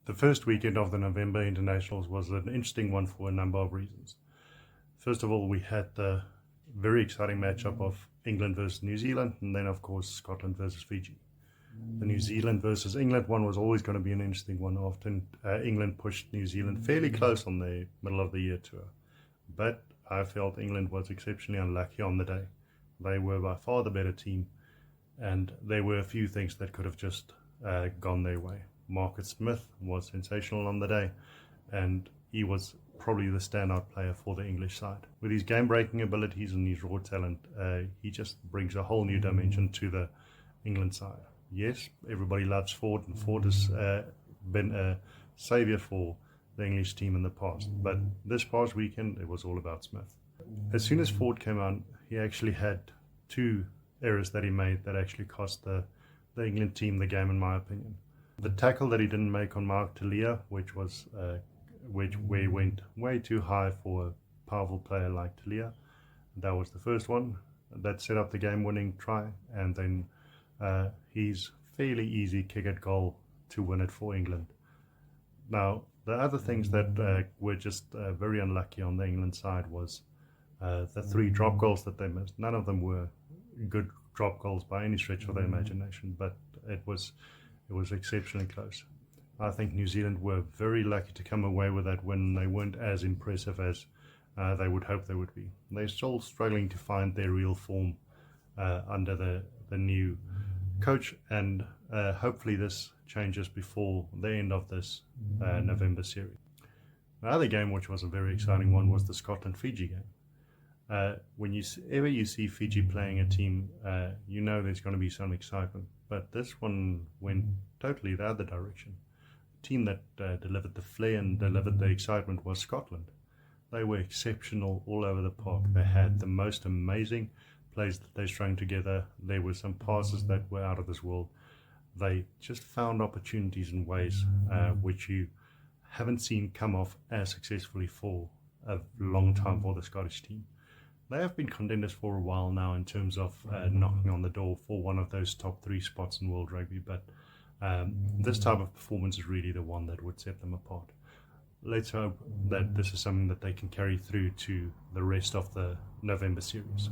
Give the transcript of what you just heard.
The first weekend of the November internationals was an interesting one for a number of reasons. First of all, we had the very exciting matchup of England versus New Zealand, and then, of course, Scotland versus Fiji. The New Zealand versus England one was always going to be an interesting one. Often England pushed New Zealand fairly close on the middle of the year tour, but I felt England was exceptionally unlucky on the day. They were by far the better team, and there were a few things that could have just gone their way. Marcus Smith was sensational on the day, and he was probably the standout player for the English side. With his game-breaking abilities and his raw talent, he just brings a whole new dimension to the England side. Yes, everybody loves Ford, and Ford has been a saviour for the English team in the past, but this past weekend it was all about Smith. As soon as Ford came on, he actually had two errors that he made that actually cost the England team the game, in my opinion. The tackle that he didn't make on Mark Talia, where he went way too high for a powerful player like Talia. That was the first one that set up the game-winning try, and then his fairly easy kick at goal to win it for England. Now, the other things that were just very unlucky on the England side was the three drop goals that they missed. None of them were good drop goals by any stretch of the imagination, but it was exceptionally close. I think New Zealand were very lucky to come away with that win. They weren't as impressive as they would hope they would be. They're still struggling to find their real form under the new coach, and hopefully this changes before the end of this November series. The other game, which was a very exciting one, was the Scotland-Fiji game. Whenever you see Fiji playing a team, you know there's going to be some excitement. But this one went totally the other direction. The team that delivered the flair and delivered the excitement was Scotland. They were exceptional all over the park. They had the most amazing plays that they strung together. There were some passes that were out of this world. They just found opportunities in ways which you haven't seen come off as successfully for a long time for the Scottish team. They have been contenders for a while now in terms of knocking on the door for one of those top three spots in world rugby, but this type of performance is really the one that would set them apart. Let's hope that this is something that they can carry through to the rest of the November series.